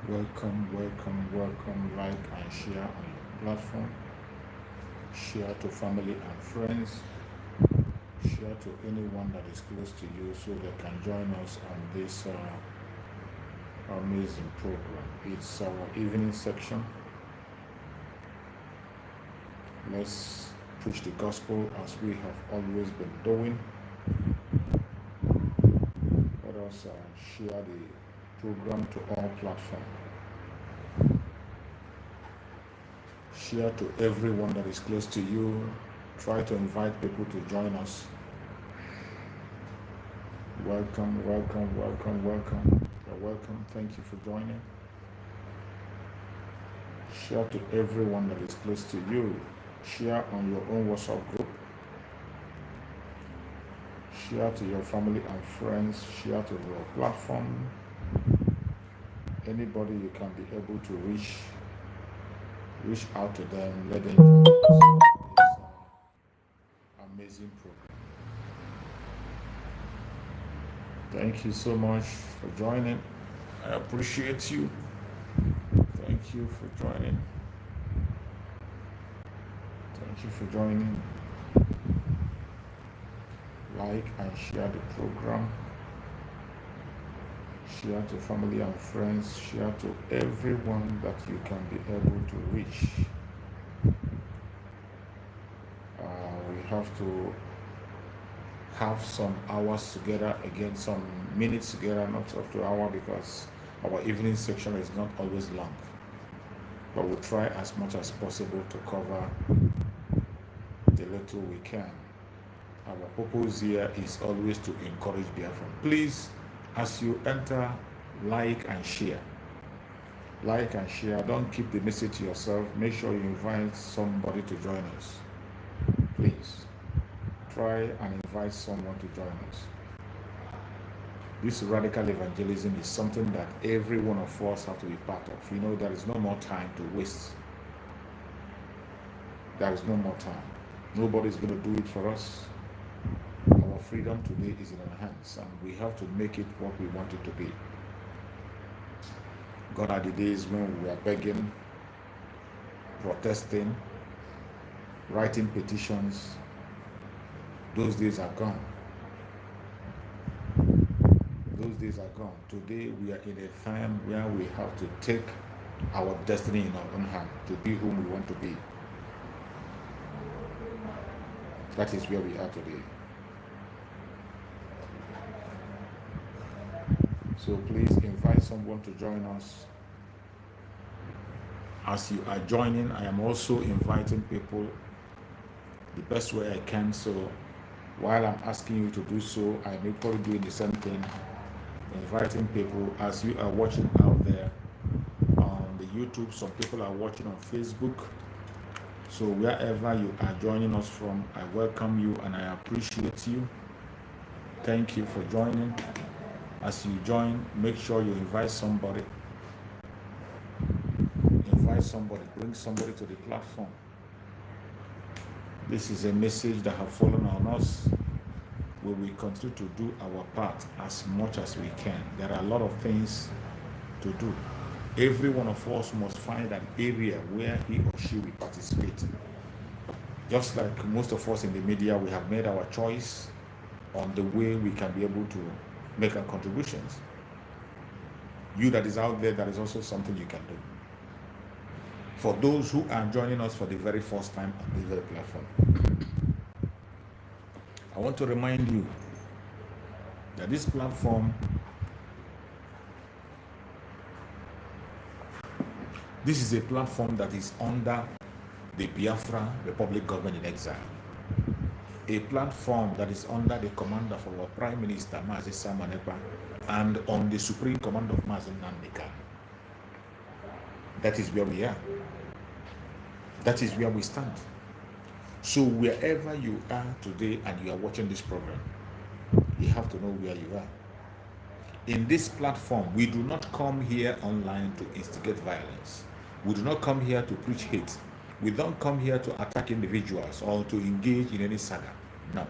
Welcome. Like and share on your platform. Share to family and friends. Share to anyone that is close to you so they can join us on this amazing program. It's our evening section. Let's preach the gospel as we have always been doing. Let us share the program to all platforms. Share to everyone that is close to you. Try to invite people to join us. Welcome. You're welcome. Thank you for joining. Share to everyone that is close to you. Share on your own WhatsApp group. Share to your family and friends. Share to your platform. Anybody you can be able to reach out to them. Let them join this amazing program. Thank you so much for joining. I appreciate you. Thank you for joining. Thank you for joining. Like and share the program. Share to family and friends. Share to everyone that you can be able to reach. We have to have some hours together again, some minutes together, not up to an hour, because our evening section is not always long. But we'll try as much as possible to cover the little we can. Our purpose here is always to encourage Biafra. Please, as you enter, like and share. Like and share. Don't keep the message to yourself. Make sure you invite somebody to join us. Please, try and invite someone to join us. This radical evangelism is something that every one of us have to be part of. You know, there is no more time to waste. There is no more time. Nobody's going to do it for us. Our freedom today is in our hands, and we have to make it what we want it to be. Gone are the days when we were begging, protesting, writing petitions. Those days are gone. Those days are gone. Today we are in a time where we have to take our destiny in our own hand to be whom we want to be. That is where we are today. So please invite someone to join us. As you are joining, I am also inviting people the best way I can. So while I'm asking you to do so, I may probably doing the same thing, inviting people. As you are watching out there on the YouTube, some people are watching on Facebook. So wherever you are joining us from, I welcome you and I appreciate you. Thank you for joining. As you join, make sure you invite somebody. Invite somebody, bring somebody to the platform. This is a message that has fallen on us. We will continue to do our part as much as we can. There are a lot of things to do. Every one of us must find an area where he or she will participate. Just like most of us in the media, we have made our choice on the way we can be able to make our contributions. You that is out there, that is also something you can do. For those who are joining us for the very first time on this very platform, I want to remind you that this platform, this is a platform that is under the Biafra Republic Government in Exile. A platform that is under the command of our Prime Minister, Mazi Samanepa, and on the Supreme Command of Mazi Nandika. That is where we are. That is where we stand. So wherever you are today and you are watching this program, you have to know where you are. In this platform, we do not come here online to instigate violence. We do not come here to preach hate. We don't come here to attack individuals or to engage in any saga. No.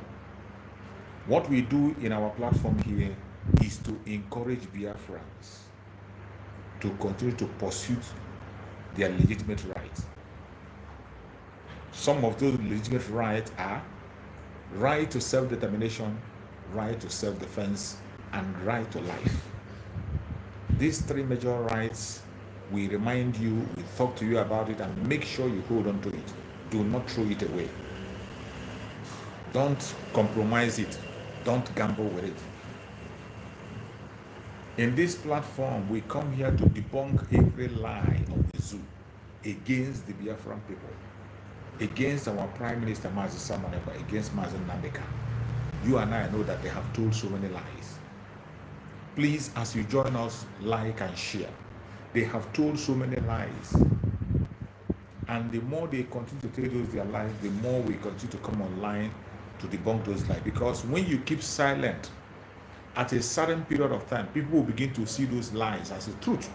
What we do in our platform here is to encourage Biafrans to continue to pursue their legitimate rights. Some of those legitimate rights are right to self-determination, right to self-defense, and right to life. These three major rights, we remind you, we talk to you about it, and make sure you hold on to it. Do not throw it away. Don't compromise it. Don't gamble with it. In this platform, we come here to debunk every lie of the zoo against the Biafran people, against our Prime Minister Mazi Samoneba, against Mazi Nandeka. You and I know that they have told so many lies. Please, as you join us, like and share. They have told so many lies. And the more they continue to tell those their lies, the more we continue to come online to debunk those lies. Because when you keep silent, at a certain period of time, people will begin to see those lies as a truth.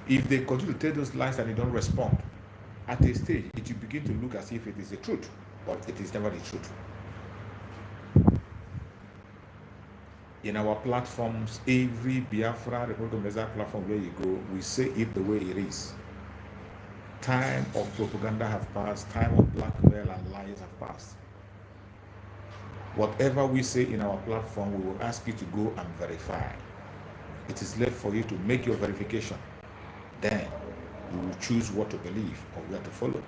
If they continue to tell those lies and they don't respond, at a stage, it will begin to look as if it is the truth, but it is never the truth. In our platforms, every Biafra Republic of Nigeria platform where you go, we say it the way it is. Time of propaganda have passed, time of blackmail and lies have passed. Whatever we say in our platform, we will ask you to go and verify. It is left for you to make your verification. Then you will choose what to believe or where to follow.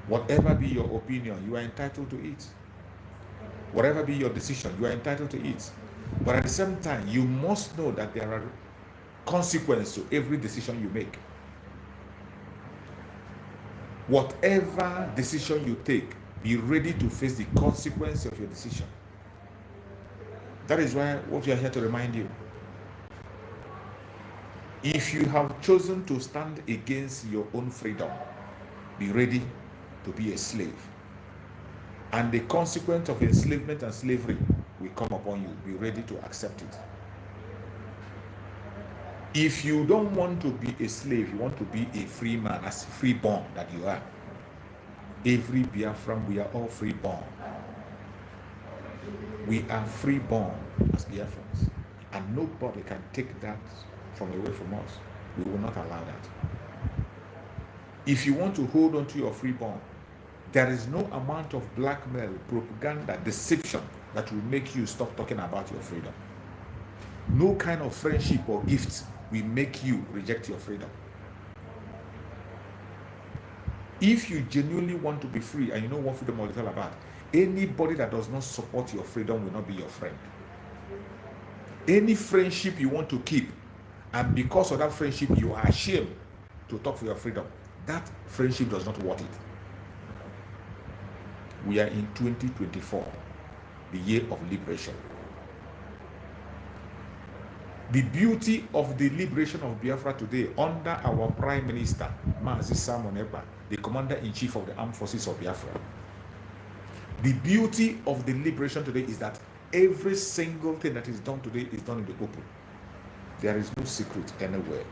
Whatever be your opinion, you are entitled to it. Whatever be your decision, you are entitled to it. But at the same time, you must know that there are consequences to every decision you make. Whatever decision you take, be ready to face the consequence of your decision. That is why what we are here to remind you. If you have chosen to stand against your own freedom, be ready to be a slave. And the consequence of enslavement and slavery will come upon you. Be ready to accept it. If you don't want to be a slave, you want to be a free man, as freeborn that you are. Every Biafran, we are all freeborn. We are freeborn as Biafrans. And nobody can take that away from us. We will not allow that. If you want to hold on to your freeborn, there is no amount of blackmail, propaganda, deception that will make you stop talking about your freedom. No kind of friendship or gifts will make you reject your freedom. If you genuinely want to be free and you know what freedom is all about, anybody that does not support your freedom will not be your friend. Any friendship you want to keep, and because of that friendship you are ashamed to talk for your freedom, that friendship does not worth it. We are in 2024, the year of liberation. The beauty of the liberation of Biafra today under our Prime Minister, Mazi Samoneba, the Commander-in-Chief of the Armed Forces of Biafra. The beauty of the liberation today is that every single thing that is done today is done in the open. There is no secret anywhere.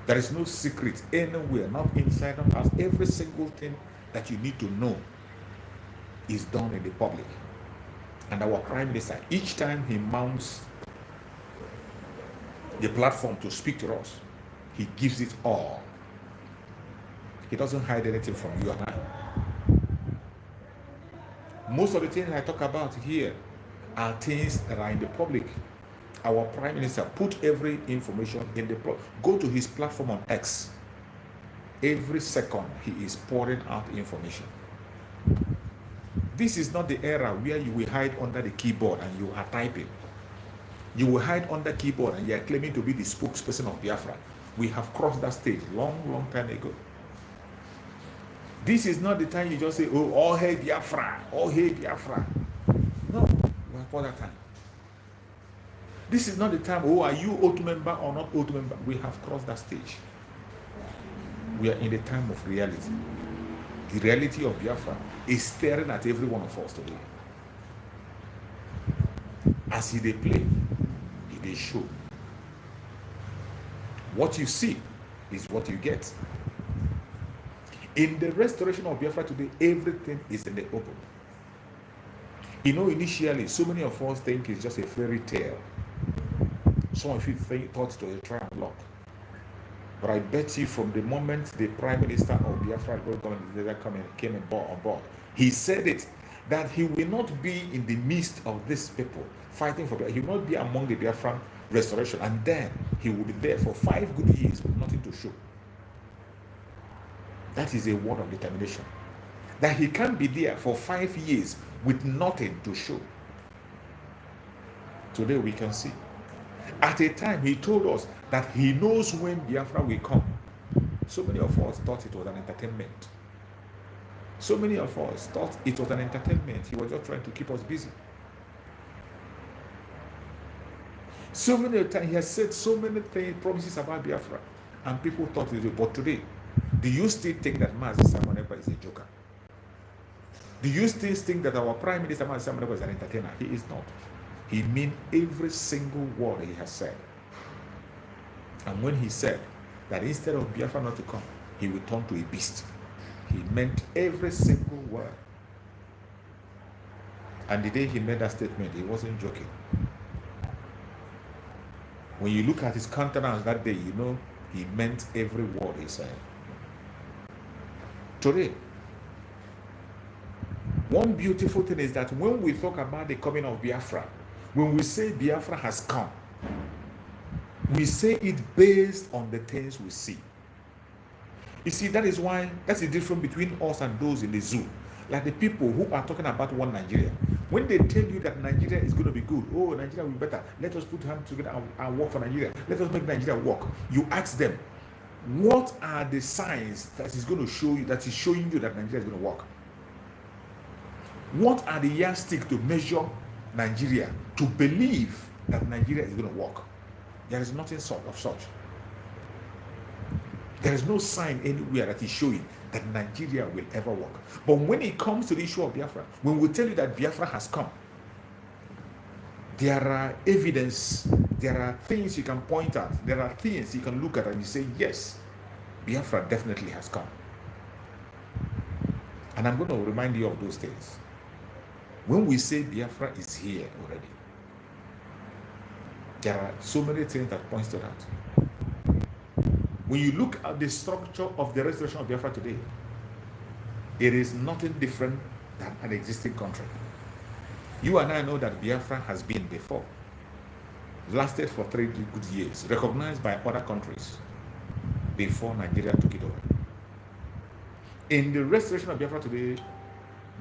There is no secret anywhere, not inside or out. Every single thing that you need to know is done in the public. And our Prime Minister, each time he mounts the platform to speak to us, he gives it all. He doesn't hide anything from you and I. Most of the things I talk about here are things that are in the public. Our Prime Minister put every information in the go to his platform on X. Every second he is pouring out information. This is not the era where you will hide under the keyboard and you are typing. You will hide under keyboard and you are claiming to be the spokesperson of Biafra. We have crossed that stage long time ago. This is not the time you just say, oh hey Biafra, oh hey Biafra. No, we have that time. This is not the time, oh, are you OAT member or not OAT member? We have crossed that stage. We are in the time of reality. The reality of Biafra is staring at every one of us today. As they play, they show. What you see is what you get. In the restoration of Biafra today, everything is in the open. You know, initially, so many of us think it's just a fairy tale. Some of you thought it was a trial block. But I bet you from the moment the Prime Minister of Biafra came on board, he said it, that he will not be in the midst of these people fighting for Biafra. He will not be among the Biafran restoration. And then he will be there for 5 good years with nothing to show. That is a word of determination. That he can be there for 5 years with nothing to show. Today we can see. At a time, he told us that he knows when Biafra will come. So many of us thought it was an entertainment. So many of us thought it was an entertainment. He was just trying to keep us busy. So many times, he has said so many promises about Biafra, and people thought it was. But today, do you still think that Mazi Simon Ekpa is a joker? Do you still think that our Prime Minister Mazi Simon Ekpa is an entertainer? He is not. He meant every single word he has said. And when he said that instead of Biafra not to come, he will turn to a beast, he meant every single word. And the day he made that statement, he wasn't joking. When you look at his countenance that day, you know he meant every word he said. Today, one beautiful thing is that when we talk about the coming of Biafra, when we say Biafra has come, we say it based on the things we see. You see, that is why, that's the difference between us and those in the zoo. Like the people who are talking about one Nigeria. When they tell you that Nigeria is going to be good, oh, Nigeria will be better, let us put hands together and work for Nigeria, let us make Nigeria work. You ask them, what are the signs that is going to show you, that is showing you that Nigeria is going to work? What are the yardsticks to measure Nigeria, to believe that Nigeria is going to work? There is nothing of such. There is no sign anywhere that is showing that Nigeria will ever work. But when it comes to the issue of Biafra, when we tell you that Biafra has come, there are evidence, there are things you can point at, there are things you can look at and you say, yes, Biafra definitely has come. And I'm going to remind you of those things. When we say Biafra is here already, there are so many things that points to that. When you look at the structure of the restoration of Biafra today, it is nothing different than an existing country. You and I know that Biafra has been before, lasted for 3 good years, recognized by other countries before Nigeria took it over. In the restoration of Biafra today,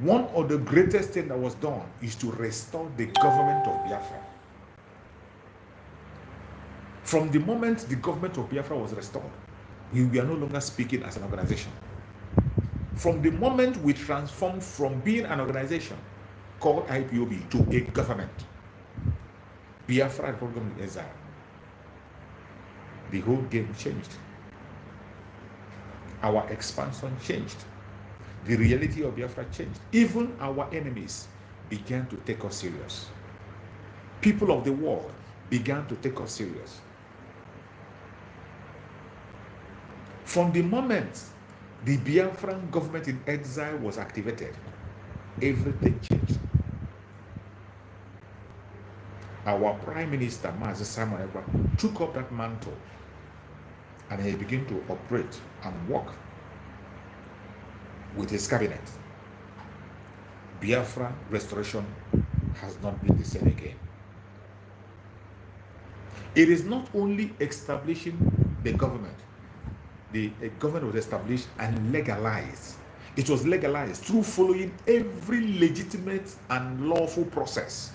one of the greatest things that was done is to restore the government of Biafra. From the moment the government of Biafra was restored, we are no longer speaking as an organization. From the moment we transformed from being an organization called IPOB to a government, Biafra program in exile, the whole game changed. Our expansion changed. The reality of Biafra changed. Even our enemies began to take us serious. People of the world began to take us serious. From the moment the Biafran government in exile was activated, everything changed. Our Prime Minister, Mazi Simon Ekpa, took up that mantle and he began to operate and work with his cabinet. Biafra restoration has not been the same again. It is not only establishing the government. The government was established and legalized. It was legalized through following every legitimate and lawful process.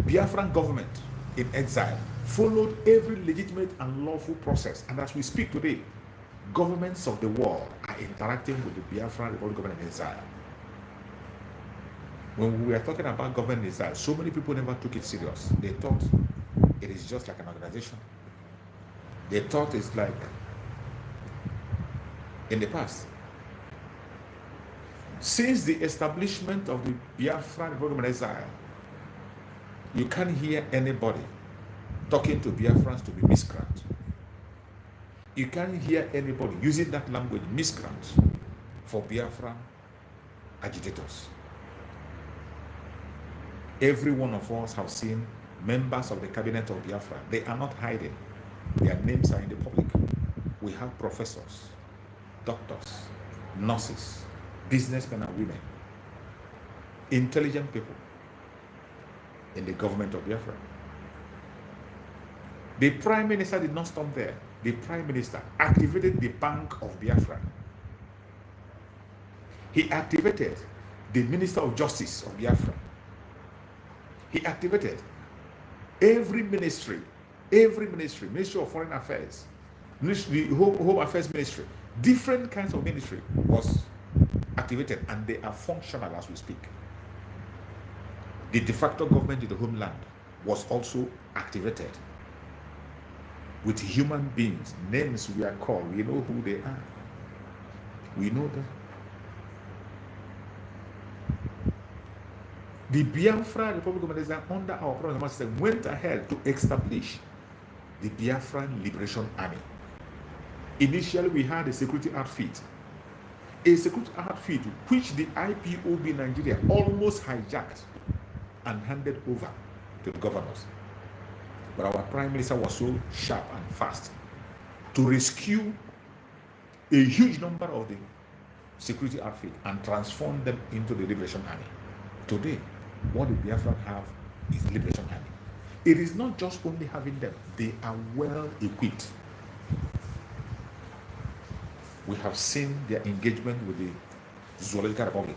Biafran government in exile followed every legitimate and lawful process. And as we speak today, governments of the world are interacting with the Biafran Republic government in exile. When we were talking about government in exile, so many people never took it serious. They thought it is just like an organization. They thought it's like in the past. Since the establishment of the Biafran Republic in exile, you can't hear anybody talking to Biafrans to be miscreants. You can't hear anybody using that language, miscreants, for Biafran agitators. Every one of us have seen members of the cabinet of Biafra, they are not hiding. Their names are in the public. We have professors, doctors, nurses, businessmen and women, intelligent people in the government of Biafra. The Prime Minister did not stop there. The Prime Minister activated the Bank of Biafra. He activated the Minister of Justice of Biafra. He activated every ministry, Ministry of Foreign Affairs, the Home Affairs Ministry, different kinds of ministry was activated, and they are functional as we speak. The de facto government in the homeland was also activated with human beings, names we are called, we know who they are. We know them. The Biafra Republic of Nigeria, under our program system, went ahead to establish the Biafran Liberation Army. Initially, we had a security outfit which the IPOB Nigeria almost hijacked and handed over to the governors. But our Prime Minister was so sharp and fast to rescue a huge number of the security outfit and transform them into the Liberation Army. Today, what the Biafran have is Liberation Army. It is not just only having them, they are well equipped. We have seen their engagement with the Zoological Republic.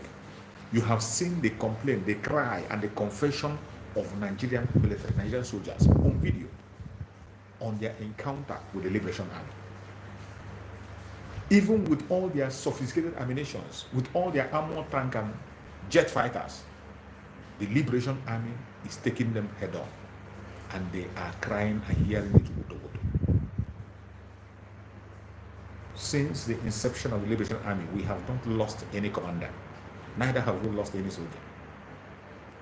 You have seen the complaint, the cry, and the confession of Nigerian military, Nigerian soldiers on video on their encounter with the Liberation Army. Even with all their sophisticated ammunitions, with all their armored tank and jet fighters, the Liberation Army is taking them head on, and they are crying and hearing it. Since the inception of the Liberation Army, we have not lost any commander, neither have we lost any soldier.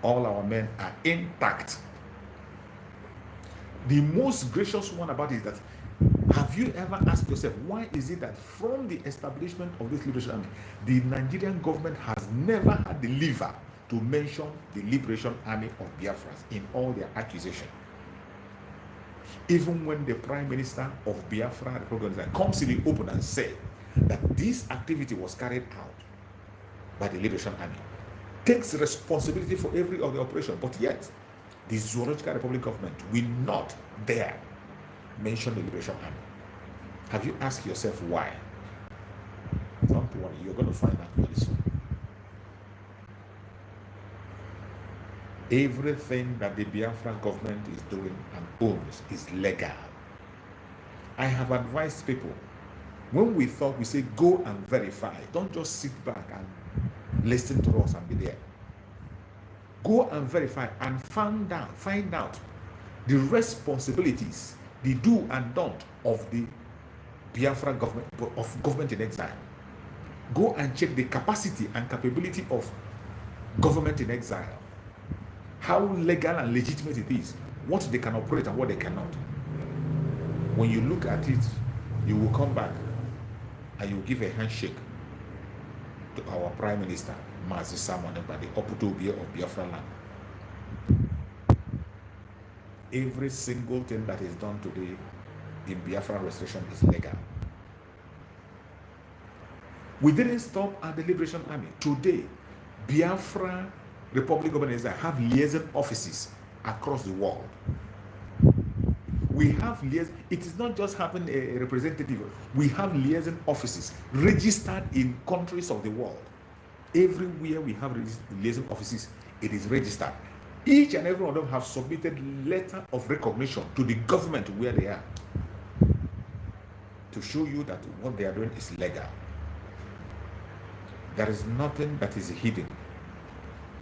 All our men are intact. The most gracious one about it is that, have you ever asked yourself, why is it that from the establishment of this Liberation Army, the Nigerian government has never had the liver to mention the Liberation Army of Biafra in all their accusations? Even when the Prime Minister of Biafra comes in the open and says that this activity was carried out by the Liberation Army, takes responsibility for every of the operation, but yet the Zoological Republic government will not dare mention the Liberation Army. Have you asked yourself why? Don't worry, you're going to find out very soon. Everything that the Biafra government is doing and owns is legal. I have advised people, when we thought, we say go and verify. Don't just sit back and listen to us and be there. Go and verify and find out the responsibilities, the do and don't of the Biafra government, of government in exile. Go and check the capacity and capability of government in exile. How legal and legitimate it is, what they can operate and what they cannot. When you look at it, you will come back and you will give a handshake to our Prime Minister, Mazi Simon, by the Oputobia of Biafra land. Every single thing that is done today in Biafra restoration is legal. We didn't stop at the Liberation Army. Today, Biafra Republic of Nigeria have liaison offices across the world. We have liaison. It is not just having a representative. We have liaison offices registered in countries of the world. Everywhere we have liaison offices, it is registered. Each and every one of them have submitted letter of recognition to the government where they are, to show you that what they are doing is legal. There is nothing that is hidden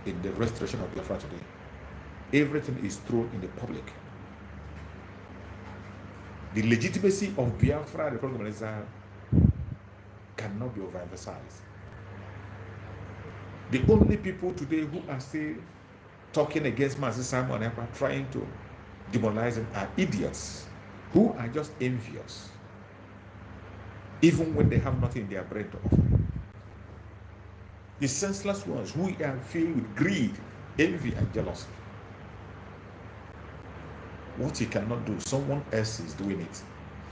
in the restoration of Biafra today. Everything is thrown in the public. The legitimacy of Biafra, the Republic of Nigeria, cannot be overemphasized. The only people today who are still talking against Mazi Simon and trying to demoralize him are idiots who are just envious, even when they have nothing in their brain to offer. The senseless ones who are filled with greed, envy, and jealousy. What he cannot do, someone else is doing it.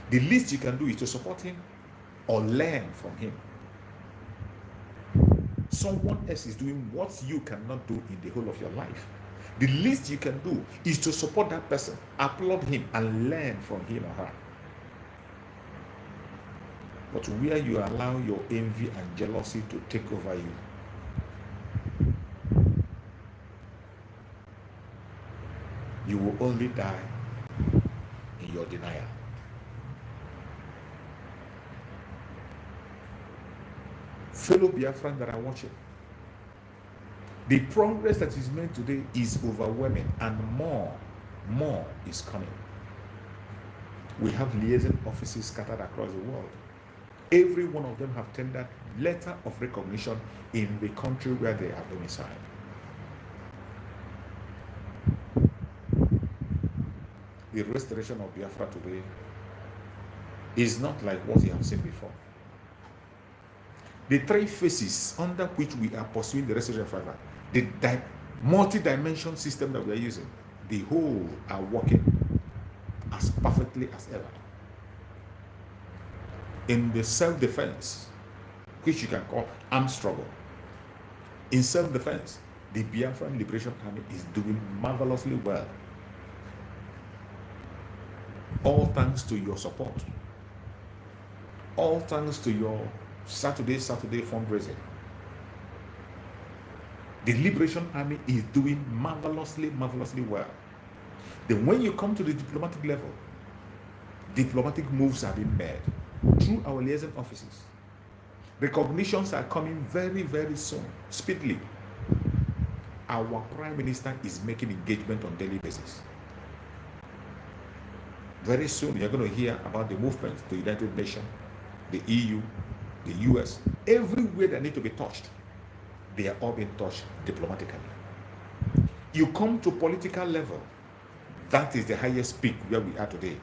The least you can do is to support him or learn from him. Someone else is doing what you cannot do in the whole of your life. The least you can do is to support that person, applaud him, and learn from him or her. But where you allow your envy and jealousy to take over you, you will only die in your denial. Fellow Biafran that are watching, the progress that is made today is overwhelming, and more is coming. We have liaison offices scattered across the world. Every one of them have tendered letter of recognition in the country where they are domiciled. The restoration of Biafra today is not like what you have seen before. The three phases under which we are pursuing the restoration of Biafra, the multi-dimension system that we are using, the whole are working as perfectly as ever. In the self-defense, which you can call armed struggle, in self-defense, the Biafran Liberation Army is doing marvelously well. All thanks to your support. All thanks to your Saturday fundraising. The Liberation Army is doing marvelously well. Then when you come to the diplomatic level, diplomatic moves are being made through our liaison offices. Recognitions are coming very soon, speedily. Our Prime Minister is making engagement on daily basis. Very soon, you're going to hear about the movement, the United Nations, the EU, the US, everywhere that need to be touched. They are all being touched diplomatically. You come to political level, that is the highest peak where we are today.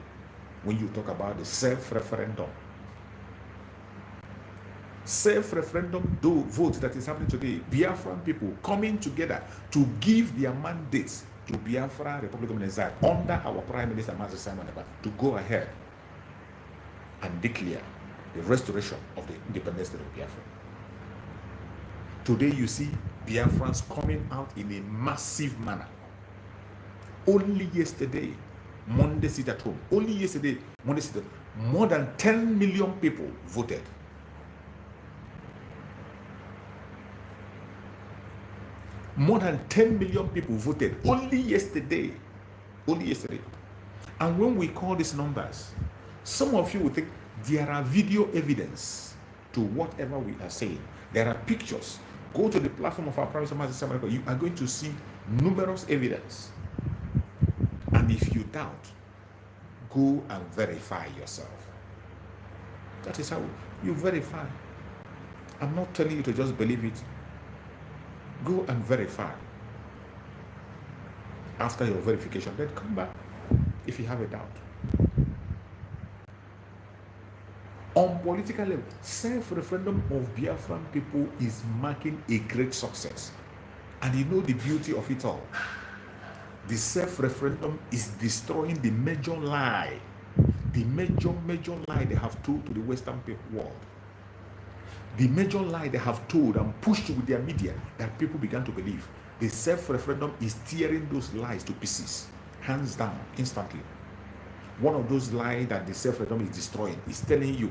When you talk about the self-referendum. Self-referendum vote that is happening today, Biafran people coming together to give their mandates to Biafra Republic of Nigeria under our Prime Minister Master Simon Ekpa to go ahead and declare the restoration of the independence state of Biafra. Today you see Biafrans coming out in a massive manner. Only yesterday, Monday sit at home, only yesterday, Monday sit at home, more than 10 million people voted. More than 10 million people voted only yesterday. Only yesterday. And when we call these numbers, some of you will think there are video evidence to whatever we are saying. There are pictures. Go to the platform of our Prime Minister, you are going to see numerous evidence. And if you doubt, go and verify yourself. That is how you verify. I'm not telling you to just believe it. Go and verify. After your verification, then come back if you have a doubt. On political level, self-referendum of Biafran people is marking a great success. And you know the beauty of it all. The self-referendum is destroying the major lie. The major lie they have told to the Western world. The major lie they have told and pushed with their media that people began to believe. The self-referendum is tearing those lies to pieces, hands down, instantly. One of those lies that the self-referendum is destroying is telling you,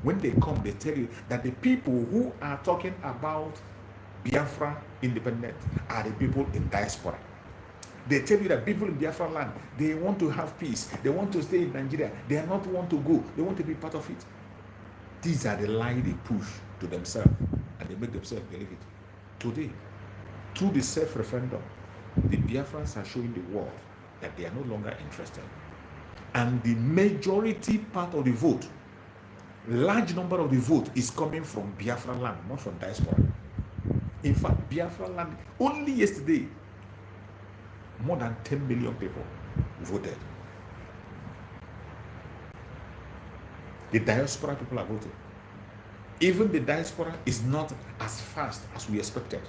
when they come, they tell you that the people who are talking about Biafra independence are the people in diaspora. They tell you that people in Biafra land, they want to have peace. They want to stay in Nigeria. They are not want to go. They want to be part of it. These are the lies they push to themselves, and they make themselves believe it. Today, through the self-referendum, the Biafrans are showing the world that they are no longer interested. And the majority part of the vote, large number of the vote is coming from Biafra land, not from diaspora. In fact, Biafra land, only yesterday, more than 10 million people voted. The diaspora people are voting. Even the diaspora is not as fast as we expected.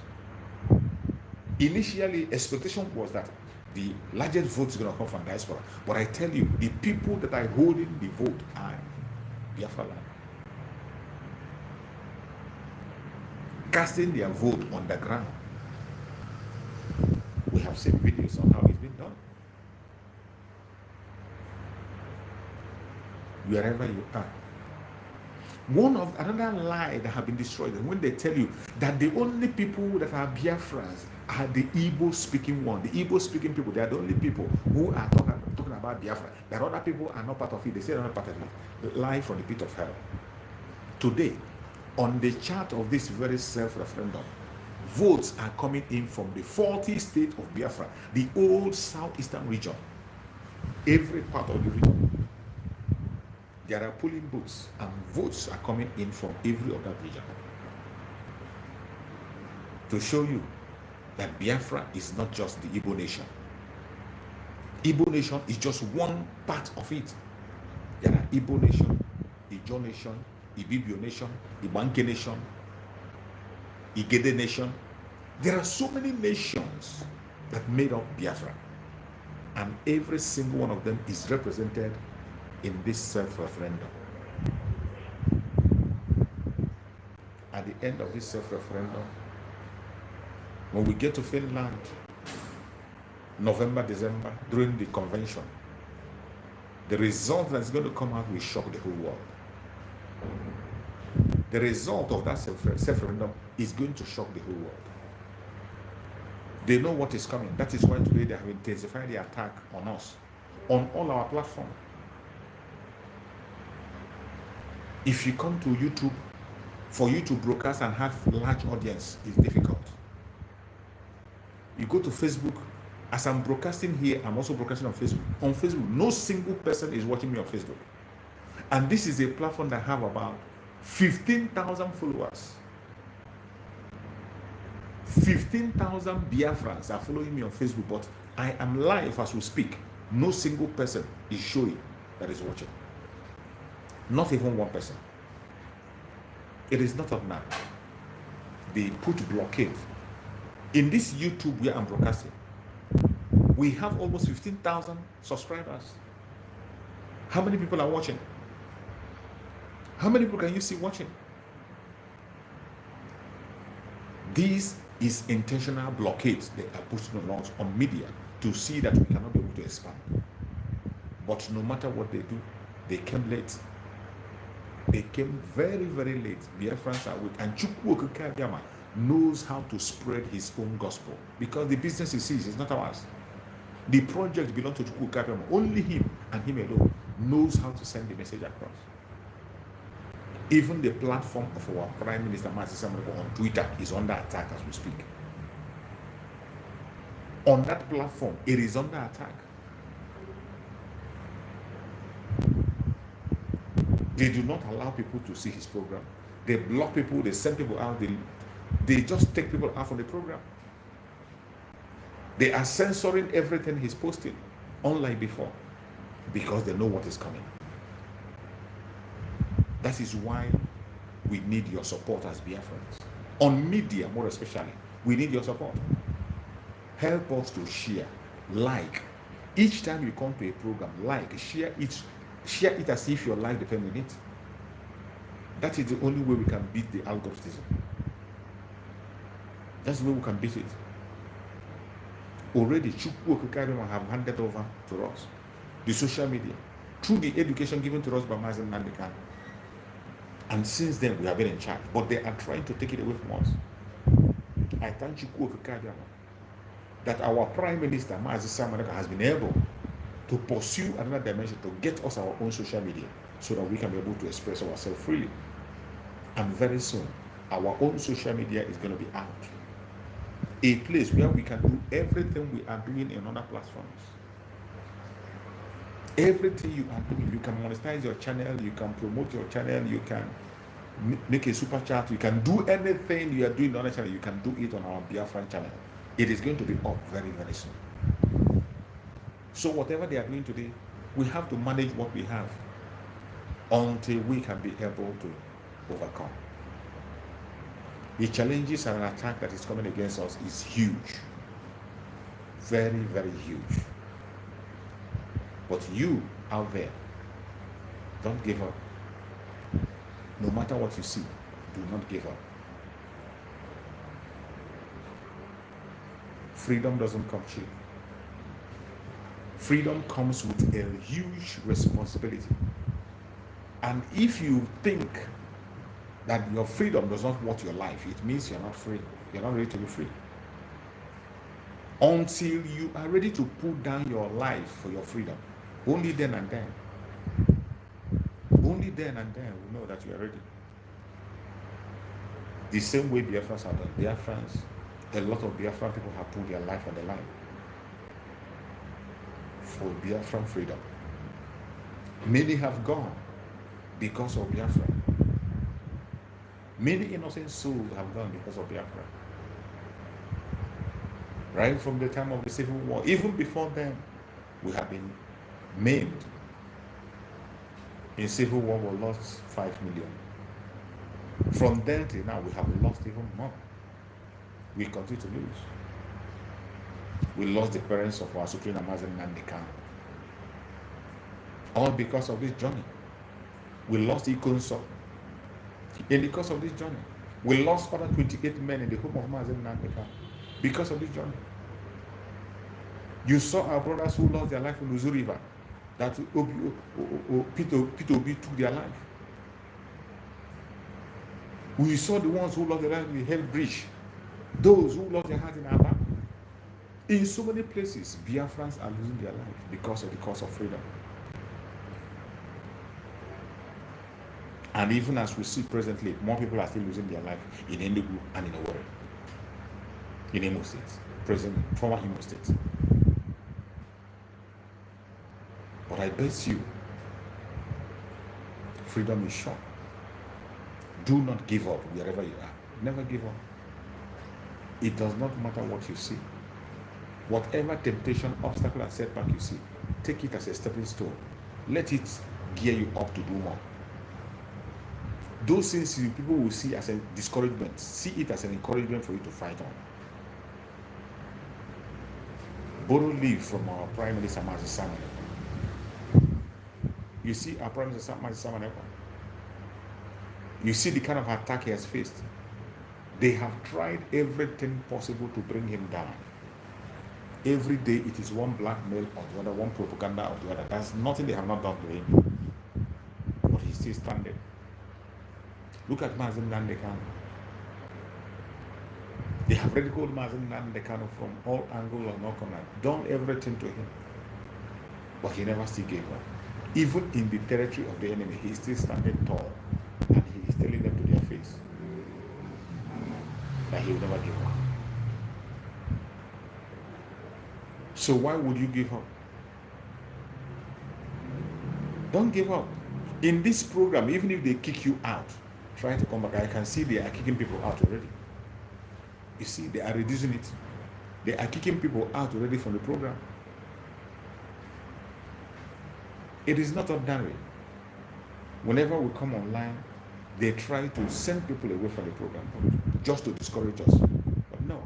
Initially, expectation was that the largest vote is going to come from diaspora. But I tell you, the people that are holding the vote are Biafra land, casting their vote on the ground. We have seen videos on how it's been done. Wherever you are. Another lie that have been destroyed, and when they tell you that the only people that are Biafrans are the Igbo speaking one, the Igbo speaking people, they are the only people who are talking about Biafra. That other people are not part of it, they say they're not part of it. Lie from the pit of hell. Today, on the chart of this very self-referendum, votes are coming in from the 40 states of Biafra, the old southeastern region, every part of the region. There are polling booths and votes are coming in from every other region to show you that Biafra is not just the Igbo nation. Igbo nation is just one part of it. There are Igbo nation, Ijo nation, Ibibio nation, Ibanke nation, Igede nation. There are so many nations that made up Biafra, and every single one of them is represented in this self-referendum. At the end of this self-referendum, when we get to Finland, November, December, during the convention, the result that's going to come out will shock the whole world. The result of that self-referendum is going to shock the whole world. They know what is coming. That is why today they have intensified the attack on us, on all our platforms. If you come to YouTube, for you to broadcast and have large audience is difficult. You go to Facebook, as I'm broadcasting here, I'm also broadcasting on Facebook. On Facebook, no single person is watching me on Facebook. And this is a platform that have about 15,000 followers. 15,000 Biafrans are following me on Facebook, but I am live as we speak. No single person is showing that is watching. Not even one person. It is not ordinary. They put blockade. In this YouTube where I'm broadcasting, we have almost 15,000 subscribers. How many people are watching? How many people can you see watching? This is intentional blockades they are putting on media to see that we cannot be able to expand. But no matter what they do, they came late. They came very, very late. Biafrans are weak. And Chukwu Okikabiyama knows how to spread his own gospel, because the business he sees is not ours. The project belongs to Chukwu Okikabiyama. Only him and him alone knows how to send the message across. Even the platform of our Prime Minister on Twitter is under attack as we speak. On that platform, it is under attack. They do not allow people to see his program. They block people, they send people out, they just take people out from the program. They are censoring everything he's posting, unlike before, because they know what is coming. That is why we need your support as Biafrans. On media, more especially, we need your support. Help us to share, like. Each time you come to a program, like, share it as if your life depends on it. That is the only way we can beat the algorithm. That's the way we can beat it. Already, Chukwu Okikabiyama have handed over to us the social media through the education given to us by Mazen Nandekan. And since then, we have been in charge. But they are trying to take it away from us. I thank Chukwu Okikabiyama that our Prime Minister, Mazi Samanaka, has been able to pursue another dimension to get us our own social media so that we can be able to express ourselves freely. And very soon, our own social media is going to be out. A place where we can do everything we are doing in other platforms. Everything you are doing, you can monetize your channel, you can promote your channel, you can make a super chat, you can do anything you are doing on a channel, you can do it on our Biafran channel. It is going to be up very, very soon. So whatever they are doing today, we have to manage what we have until we can be able to overcome. The challenges and attack that is coming against us is huge. very, very huge. But you out there, don't give up. No matter what you see, do not give up. Freedom doesn't come cheap. Freedom comes with a huge responsibility. And if you think that your freedom does not worth your life, it means you're not free. You're not ready to be free. Until you are ready to put down your life for your freedom, only then and then, only then and then we know that you are ready. The same way Biafrans have done. Biafrans, a lot of Biafran people have put their life on the line for Biafran freedom. Many have gone because of Biafra. Many innocent souls have gone because of Biafra. Right from the time of the Civil War, even before then, we have been maimed. In Civil War, we lost 5 million. From then till now, we have lost even more. We continue to lose. We lost the parents of our Supreme Amazon Nandekan. All because of this journey. We lost Ikonso. And because of this journey. We lost other 28 men in the home of Mazen Nandekan. Because of this journey. You saw our brothers who lost their life in Uzu River. That P2B took their life. We saw the ones who lost their life in the Hell Bridge. Those who lost their heart in Aba. In so many places, Biafrans are losing their life because of the cause of freedom. And even as we see presently, more people are still losing their life in Enugu and in Owerri. In Imo State, former Imo State. But I bet you, freedom is short. Do not give up wherever you are. Never give up. It does not matter what you see. Whatever temptation, obstacle, and setback you see, take it as a stepping stone. Let it gear you up to do more. Those things people will see as a discouragement, see it as an encouragement for you to fight on. Borrow leave from our Prime Minister Mazi Samane. You see our Prime Minister Mazi Samane. You see the kind of attack he has faced. They have tried everything possible to bring him down. Every day it is one blackmail or the other, one propaganda or the other. There's nothing they have not done to him. But he's still standing. Look at Mazen Nandekano. They have ridiculed Mazen Nandekano from all angles and all corners, done everything to him. But he never still gave up. Even in the territory of the enemy, he is still standing tall. And he is telling them to their face that he will never give up. So why would you give up? Don't give up. In this program, even if they kick you out, try to come back. I can see they are kicking people out already. You see, they are reducing it. They are kicking people out already from the program. It is not ordinary. Whenever we come online, they try to send people away from the program just to discourage us. But no.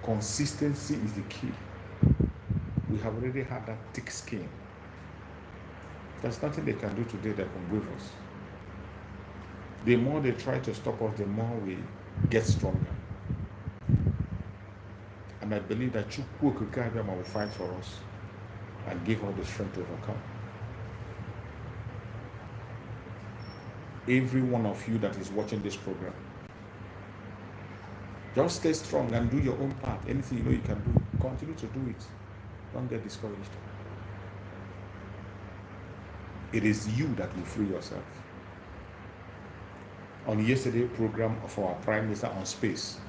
Consistency is the key. We have already had that thick skin. There's nothing they can do today that can move us. The more they try to stop us, the more we get stronger. And I believe that Chukwu Okikabiyama will fight for us and give us the strength to overcome. Every one of you that is watching this program, just stay strong and do your own part. Anything you know you can do, continue to do it. Don't get discouraged. It is you that will free yourself. On yesterday's program of our Prime Minister on Space,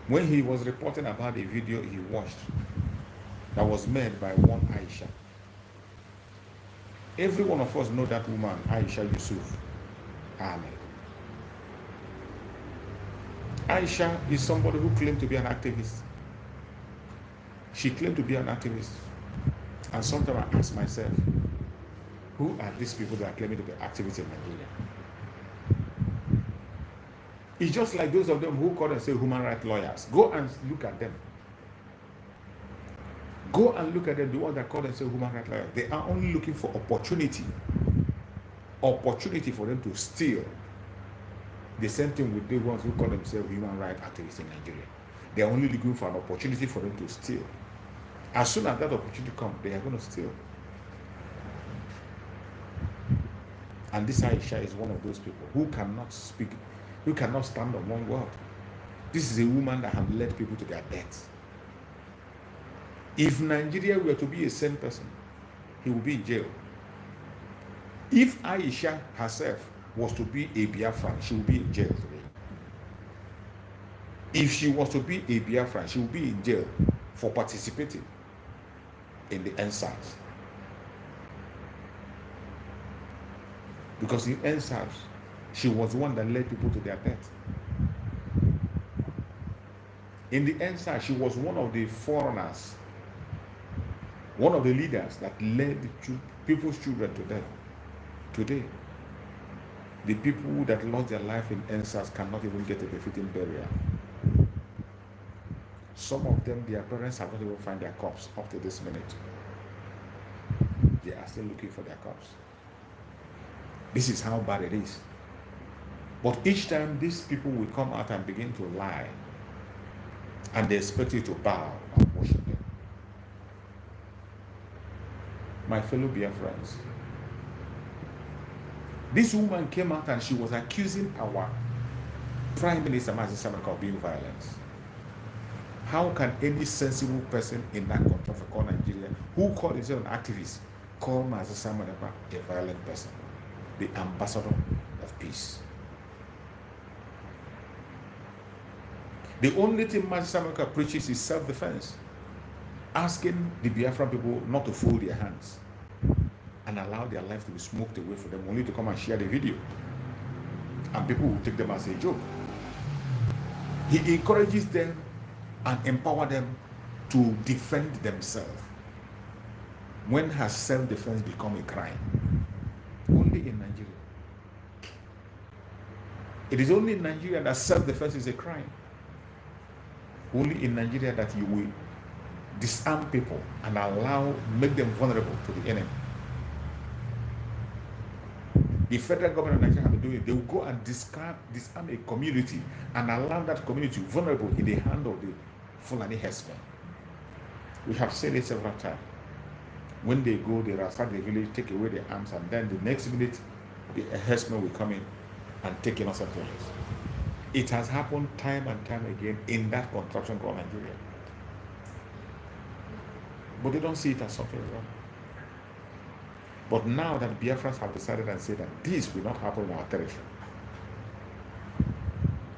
when he was reporting about a video he watched that was made by one Aisha. Every one of us know that woman, Aisha Yusuf Ahmed. Aisha is somebody who claimed to be an activist. She claimed to be an activist. And sometimes I ask myself, who are these people that are claiming to be activists in Nigeria? It's just like those of them who call and say human rights lawyers. Go and look at them. Go and look at them, the ones that call themselves human rights lawyers. They are only looking for opportunity for them to steal. The same thing with the ones who call themselves human rights activists in Nigeria. They are only looking for an opportunity for them to steal. As soon as that opportunity comes, they are going to steal. And this Aisha is one of those people who cannot speak, who cannot stand on one word. This is a woman that has led people to their death. If Nigeria were to be a sane person, he would be in jail. If Aisha herself was to be a Biafran, she would be in jail today. If she was to be a Biafran, she would be in jail for participating in the NSAS. Because in NSAS, she was the one that led people to their death. In the NSAS, she was one of the foreigners, one of the leaders that led people's children to death. Today, the people that lost their life in NSAS cannot even get a befitting burial. Some of them, their parents have not even found their corpse up to this minute. They are still looking for their corpse. This is how bad it is. But each time these people will come out and begin to lie, and they expect you to bow and worship them. My fellow Biafrans, this woman came out and she was accusing our Prime Minister Mazi of being violent. How can any sensible person in that country called Nigeria, who called himself an activist, call Mazi Samanaka a violent person, the ambassador of peace? The only thing Mazi Samanaka preaches is self-defense, asking the Biafran people not to fold their hands and allow their life to be smoked away for them, only to come and share the video. And people will take them as a joke. He encourages them and empower them to defend themselves. When has self-defense become a crime? Only in Nigeria. It is only in Nigeria that self-defense is a crime. Only in Nigeria that you will disarm people and make them vulnerable to the enemy. The federal government of Nigeria have been doing it. They will go and disarm a community and allow that community vulnerable in the hand of the Fulani herdsmen. We have said it several times. When they go, they ransack the village, take away their arms, and then the next minute, the herdsmen will come in and take innocent lives. It has happened time and time again in that contraption called Nigeria. But they don't see it as something wrong. But now that Biafrans have decided and said that this will not happen in our territory,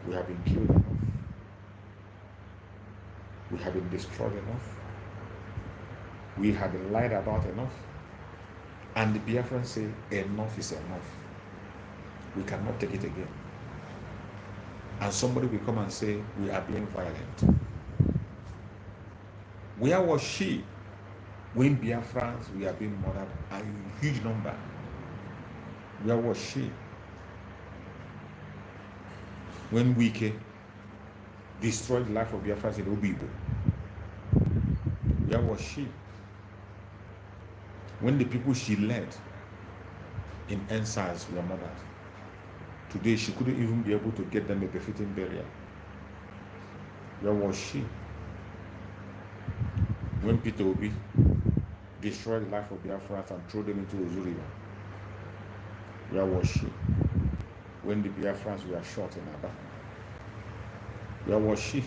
we have been killed enough. We have been destroyed enough. We have been lied about enough. And the Biafrans say, enough is enough. We cannot take it again. And somebody will come and say, we are being violent. Where was she when Biafrans were being murdered in huge number? Where was she when Wike destroyed the life of Biafrans in Obibo? Where was she when the people she led in NSAS were murdered? Today she couldn't even be able to get them a befitting burial. Where was she when Peter Obi destroyed the life of Biafrans and threw them into Ozuriba? Where was she when the Biafrans were shot in Aba? Where was she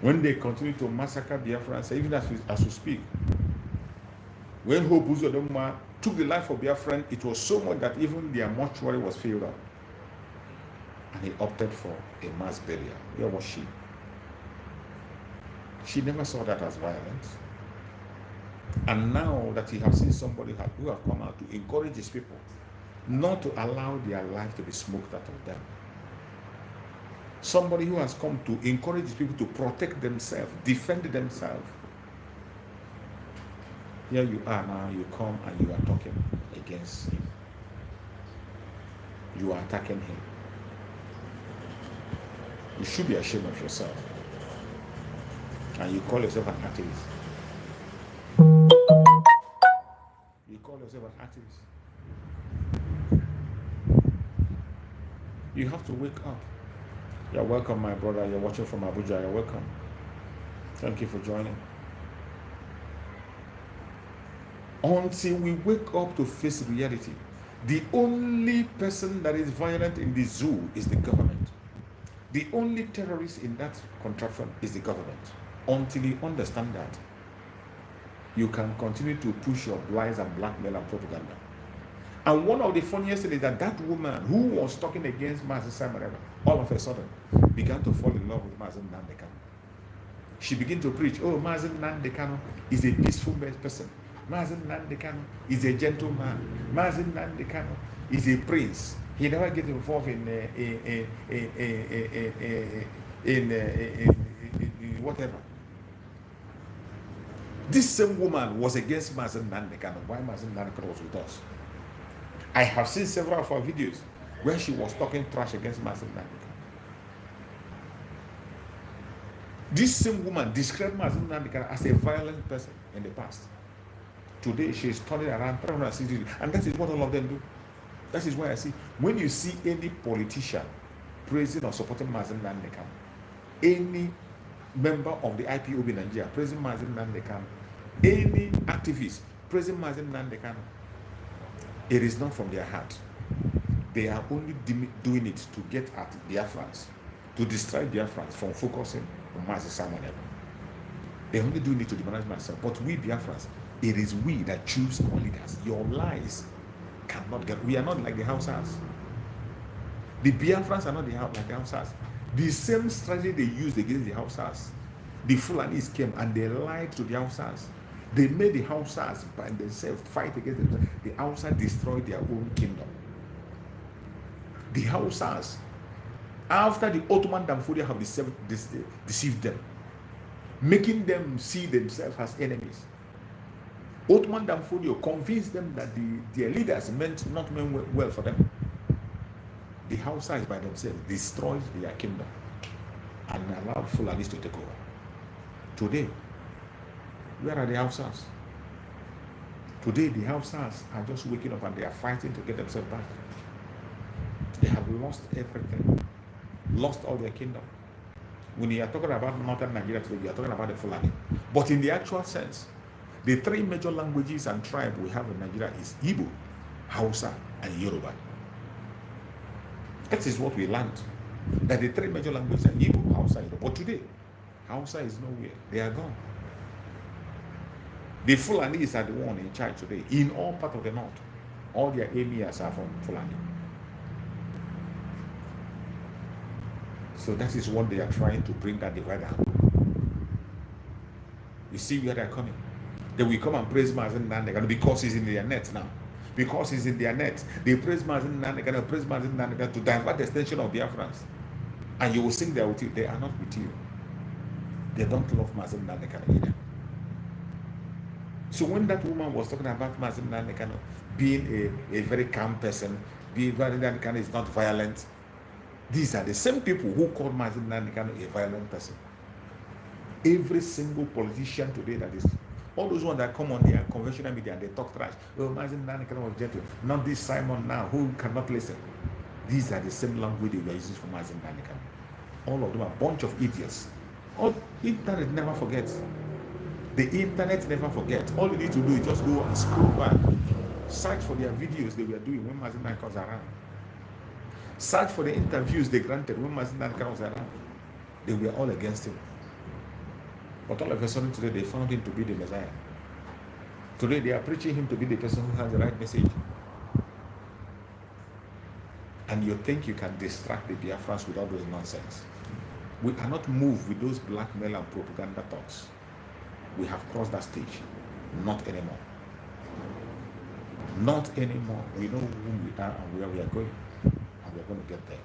when they continued to massacre Biafrans, even as we speak? When Hope Uzodinma took the life of Biafran, it was so much that even their mortuary was filled up. And he opted for a mass burial. Where was she? She never saw that as violence. And now that he has seen somebody who have come out to encourage his people not to allow their life to be smoked out of them. Somebody who has come to encourage his people to protect themselves, defend themselves. Here you are now, you come and you are talking against him. You are attacking him. You should be ashamed of yourself. And you call yourself an activist. You call yourself an activist. You have to wake up. You're welcome, my brother. You're watching from Abuja. You're welcome. Thank you for joining. Until we wake up to face reality, the only person that is violent in the zoo is the government. The only terrorist in that contraption is the government. Until you understand that, you can continue to push your lies and blackmail and propaganda. And one of the funniest things is that woman who was talking against Mazi Simon, all of a sudden began to fall in love with Mazi Nnamdi Kanu. She began to preach, oh, Mazi Nnamdi Kanu is a peaceful person. Mazi Nnamdi Kanu is a gentleman. Mazi Nnamdi Kanu is a prince. He never gets involved in whatever. This same woman was against Mazi Nnamdi Kanu. Why Mazi Nnamdi Kanu was with us? I have seen several of her videos where she was talking trash against Mazi Nnamdi Kanu. This same woman described Mazi Nnamdi Kanu as a violent person in the past. Today she is turning around 360 degrees, and that is what all of them do. That is why I see, when you see any politician praising or supporting Mazi Nnamdi Kanu, any member of the IPOB Nigeria praising Mazi Nnamdi Kanu, any activist praising Mazi Nnamdi Kanu, it is not from their heart. They are only doing it to get at Biafrans, to distract Biafrans from focusing on Mazi Simon. They are only doing it to demonize myself. But we Biafrans, it is we that choose our leaders. Your lies cannot get. We are not like the Hausas. The Biafrans are not like the Hausas. The same strategy they used against the Hausas, the Fulanis came and they lied to the Hausas. They made the Hausas by themselves fight against themselves. The Hausas destroyed their own kingdom. The Hausas, after the Ottoman Damfodia have deceived them, making them see themselves as enemies. Ottoman Damfodio convinced them that their leaders meant well for them. The Hausas by themselves destroyed their kingdom and allowed Fulanis to take over. Today, where are the Hausas? Today, the Hausas are just waking up and they are fighting to get themselves back. They have lost everything, lost all their kingdom. When you are talking about northern Nigeria today, you are talking about the Fulani. But in the actual sense, the three major languages and tribes we have in Nigeria is Igbo, Hausa, and Yoruba. That is what we learned. That the three major languages are Igbo, Hausa, and Yoruba. But today, Hausa is nowhere. They are gone. The Fulanis are the one in charge today. In all parts of the north, all their emirs are from Fulani. So that is what they are trying to bring that divide down. You see where they are coming. They will come and praise Mazi Nnamdi Kanu because he's in their net now. Because he's in their net, they praise Mazi Nnamdi Kanu, praise Mazi Nnamdi Kanu to divert the extension of Biafrans. And you will think they are with you. They are not with you. They don't love Mazi Nnamdi Kanu either. So when that woman was talking about Mazi Nnamdi Kanu being a very calm person, being Mazi Nnamdi Kanu is not violent, these are the same people who call Mazi Nnamdi Kanu a violent person. Every single politician today that is, all those ones that come on their conventional media and they talk trash, oh, Mazi Nnamdi Kanu was gentle, not this Simon now, who cannot listen. These are the same language they were using for Mazi Nnamdi Kanu. All of them are a bunch of idiots. All internet never forgets. The internet never forgets. All you need to do is just go and scroll back, search for their videos they were doing when Mazi Nnamdi Kanu was around. Search for the interviews they granted when Mazi Nnamdi Kanu was around. They were all against him. But all of a sudden today they found him to be the Messiah. Today they are preaching him to be the person who has the right message. And you think you can distract the Biafrans with all those nonsense. We cannot move with those blackmail and propaganda talks. We have crossed that stage. Not anymore. Not anymore. We know whom we are and where we are going. And we are going to get there.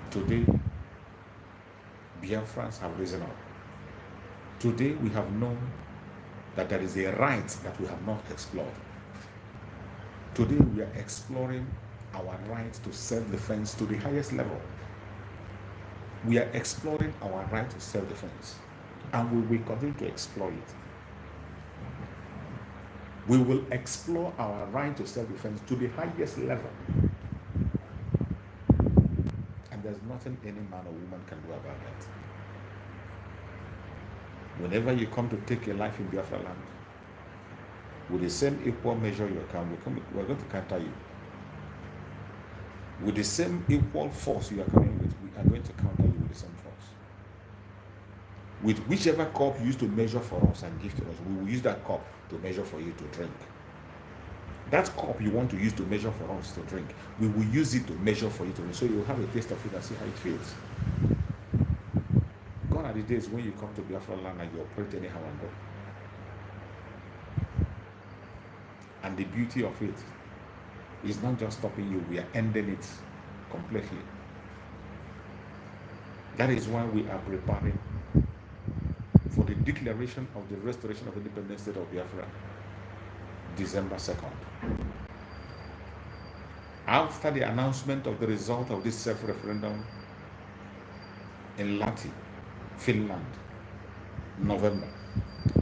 Today, Biafrans have risen up. Today, we have known that there is a right that we have not explored. Today, we are exploring our right to self-defense to the highest level. We are exploring our right to self-defense, and we will continue to explore it. We will explore our right to self-defense to the highest level. And there's nothing any man or woman can do about that. Whenever you come to take a life in Biafra land, with the same equal measure you come, we're going to counter you. With the same equal force you are coming with, we are going to counter you with the same force. With whichever cup you used to measure for us and give to us, we will use that cup to measure for you to drink. That cup you want to use to measure for us to drink, we will use it to measure for you to drink. So you will have a taste of it and see how it feels. Gone are the days when you come to Biafra land and you operate anyhow and go. And the beauty of it is not just stopping you, we are ending it completely. That is why we are preparing for the declaration of the restoration of independent state of Biafra, December 2nd. After the announcement of the result of this self-referendum in Lahti, Finland, November,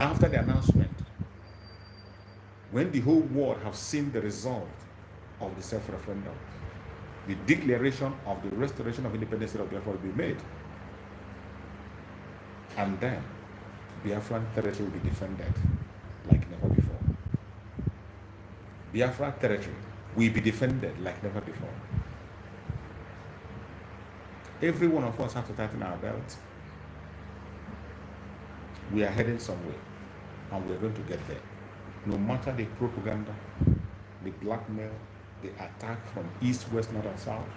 after the announcement, when the whole world have seen the result of the self-referendum, the declaration of the restoration of independent state of Biafra will be made. And then Biafran territory will be defended like never before. Biafra territory will be defended like never before. Every one of us have to tighten our belt. We are heading somewhere, and we're going to get there. No matter the propaganda, the blackmail, the attack from east, west, north, and south,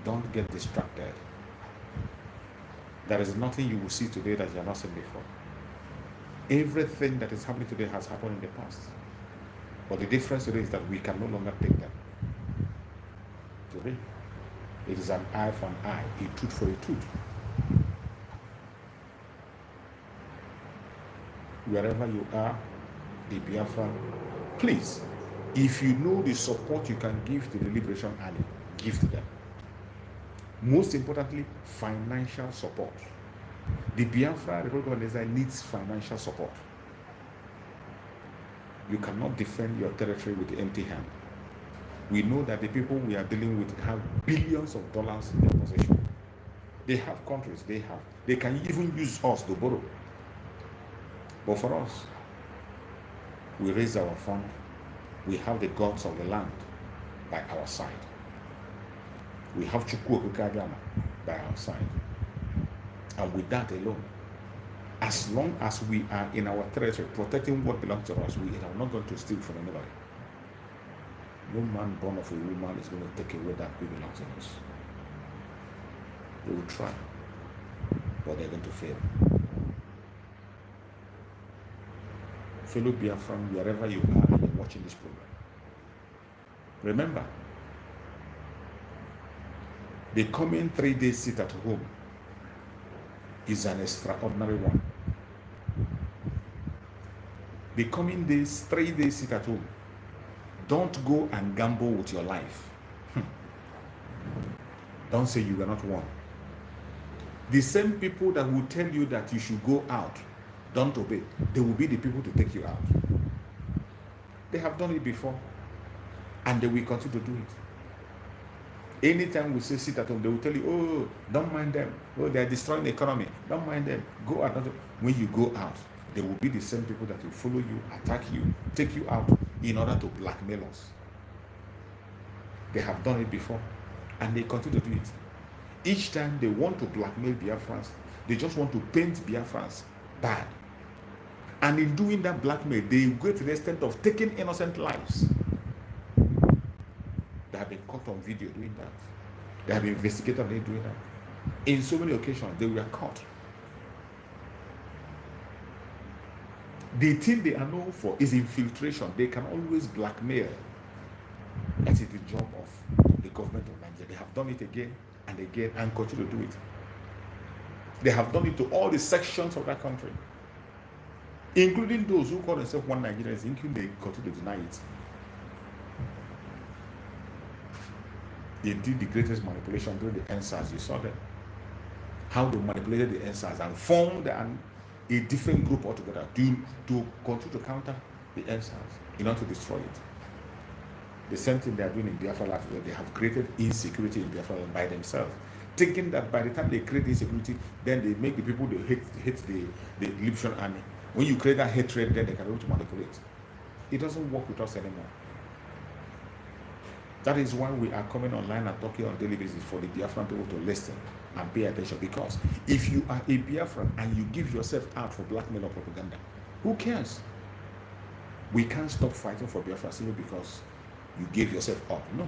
don't get distracted. There is nothing you will see today that you have not seen before. Everything that is happening today has happened in the past. But the difference today is that we can no longer take them. Today, it is an eye for an eye, a tooth for a tooth. Wherever you are, the Biafran, please, if you know the support you can give to the Liberation Army, give to them. Most importantly, financial support. The Biafra Republic needs financial support. You cannot defend your territory with empty hand. We know that the people we are dealing with have billions of dollars in their possession. They have countries, they can even use us to borrow. But for us, we raise our fund, we have the gods of the land by our side. We have Chukwuokukagama by our side. And with that alone, as long as we are in our territory protecting what belongs to us, we are not going to steal from anybody. No man born of a woman is going to take away that which belongs to us. They will try, but they're going to fail. Fellow Biafran, wherever you are and you're watching this program, remember, the coming 3-day sit at home is an extraordinary one. The coming days, 3 days sit at home. Don't go and gamble with your life. Don't say you are not one. The same people that will tell you that you should go out, don't obey. They will be the people to take you out. They have done it before, and they will continue to do it. Anytime we say sit at home, they will tell you, oh, don't mind them. Oh, they are destroying the economy. Don't mind them. Go out. When you go out, they will be the same people that will follow you, attack you, take you out in order to blackmail us. They have done it before, and they continue to do it. Each time they want to blackmail Biafrans, they just want to paint Biafrans bad. And in doing that blackmail, they go to the extent of taking innocent lives. They have been caught on video doing that. They have been investigated on doing that. In so many occasions, they were caught. The thing they are known for is infiltration. They can always blackmail. That is the job of the government of Nigeria. They have done it again and again and continue to do it. They have done it to all the sections of that country, including those who call themselves one Nigerians, including they continue to deny it. They did the greatest manipulation during the NSAS. You saw them. how they manipulated the NSAS and formed a different group altogether to continue to counter the NSAS in order to destroy it. The same thing they are doing in Biafra land, where they have created insecurity in Biafra land by themselves, thinking that by the time they create insecurity, then they make the people they hate the Libyan army. When you create that hatred, then they can be able to manipulate. It doesn't work with us anymore. That is why we are coming online and talking on a daily basis for the Biafran people to listen and pay attention. Because if you are a Biafran and you give yourself out for blackmail or propaganda, who cares? We can't stop fighting for Biafra simply because you gave yourself up. No.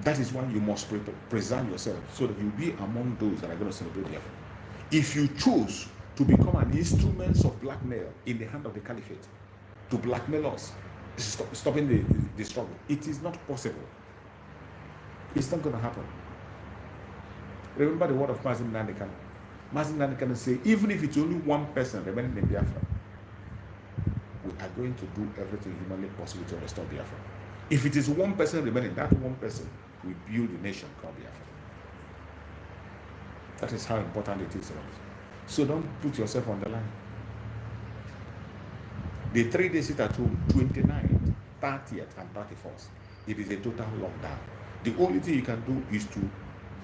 That is why you must preserve yourself so that you'll be among those that are going to celebrate Biafra. If you choose to become an instrument of blackmail in the hand of the caliphate to blackmail us, stopping the struggle, it is not possible. It's not going to happen. Remember the word of Mazin Nandekano. Mazin Nandekano say, even if it's only one person remaining in Biafra, we are going to do everything humanly possible to restore Biafra. If it is one person remaining, that one person will build a nation called Biafra. That is how important it is to us. So don't put yourself on the line. The 3 days sit at home, 29th, 30th, and 31st, it is a total lockdown. The only thing you can do is to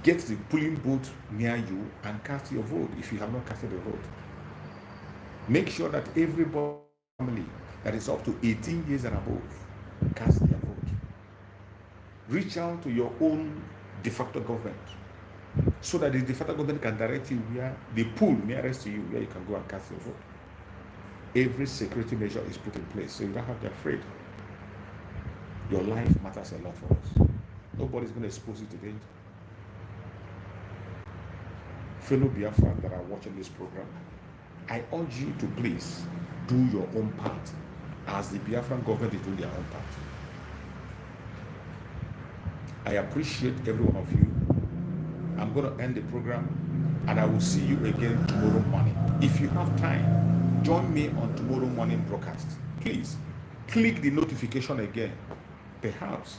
get the polling booth near you and cast your vote if you have not casted a vote. Make sure that every family that is up to 18 years and above cast their vote. Reach out to your own de facto government so that the de facto government can direct you where the pool nearest to you where you can go and cast your vote. Every security measure is put in place so you don't have to be afraid. Your life matters a lot for us. Nobody's going to expose you to danger. Fellow Biafran that are watching this program, I urge you to please do your own part as the Biafran government is doing their own part. I appreciate every one of you. I'm going to end the program and I will see you again tomorrow morning. If you have time, join me on tomorrow morning broadcast. Please click the notification again. Perhaps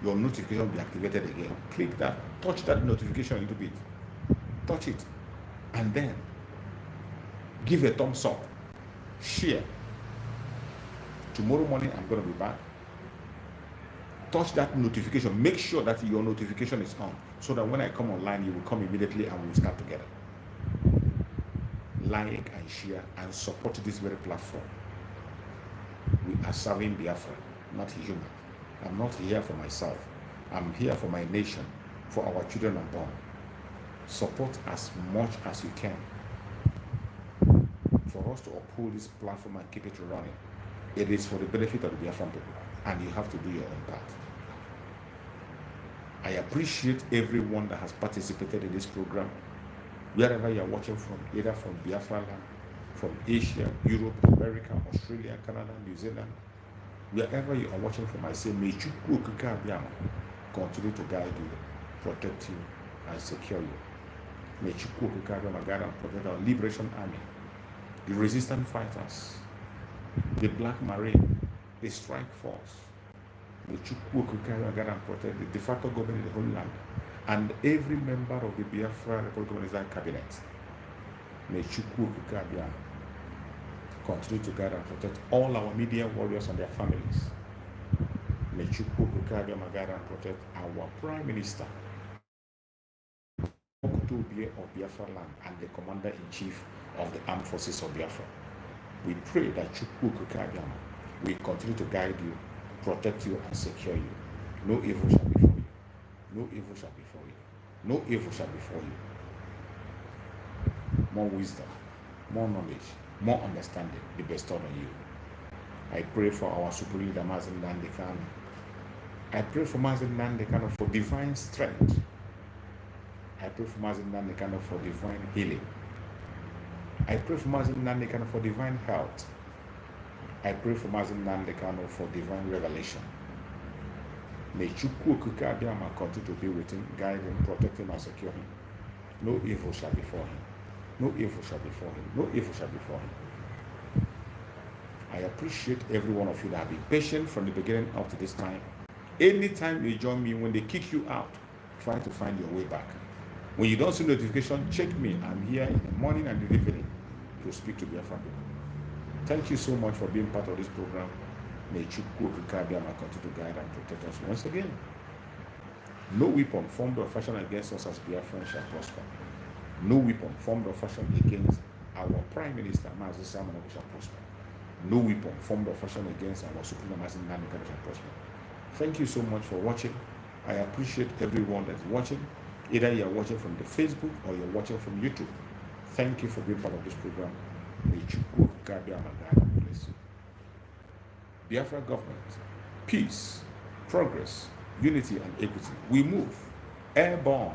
your notification will be activated again. Click that, touch that notification a little bit. Touch it and then give a thumbs up, share. Tomorrow morning I'm going to be back. Touch that notification. Make sure that your notification is on so that when I come online, you will come immediately and we will start together. Like and share and support this very platform. We are serving Biafra, not human. I'm not here for myself. I'm here for my nation, for our children unborn. Support as much as you can for us to uphold this platform and keep it running. It is for the benefit of the Biafran people, and you have to do your own part. I appreciate everyone that has participated in this program, wherever you are watching from, either from Biafra land, from Asia, Europe, America, Australia, Canada, New Zealand, wherever you are watching from. I say, may Chukwu Okike Abiyama continue to guide you, protect you, and secure you. May Chukwu Okike Abiyama guide and protect our liberation army, the resistance fighters, the Black Marine, the Strike Force. May Chukwu Okike Abiyama guide and protect the de facto government in the whole land, and every member of the Biafra Republic Cabinet. May Chukwu Okike Abiyama continue to guide and protect all our media warriors and their families. May Chukwu Okike Abiyama guide and protect our Prime Minister of Biafra land and the Commander-in-Chief of the Armed Forces of Biafra. We pray that Chukwu Okike Abiyama will continue to guide you, protect you, and secure you. No evil shall befall you. No evil shall befall you. No evil shall befall you. More wisdom, more knowledge, more understanding be bestowed on you. I pray for our super leader, Mazin Nandekano. I pray for Mazin Nandekano for divine strength. I pray for Mazin Nandekano for divine healing. I pray for Mazin Nandekano for divine health. I pray for Mazin Nandekano for divine revelation. May Chukwu Okike Abiyama continue to be with him, guide him, protect him, and secure him. No evil shall befall him. No evil shall befall him. No evil shall befall him. I appreciate every one of you that have been patient from the beginning up to this time. Anytime you join me, when they kick you out, try to find your way back. When you don't see notification, check me. I'm here in the morning and the evening to speak to Biafra people. Thank you so much for being part of this program. May Chukwu Abiyama continue to guide and protect us once again. No weapon formed or fashioned against us as Biafran shall prosper. No weapon formed or fashioned against our Prime Minister, Mazi Simon, shall prosper. No weapon formed or fashioned against our Supreme Mazi Nandika shall prosper. Thank you so much for watching. I appreciate everyone that's watching. Either you're watching from the Facebook or you're watching from YouTube. Thank you for being part of this program. May Chukwu Abiyama guide and bless you. Biafra government, peace, progress, unity and equity. We move airborne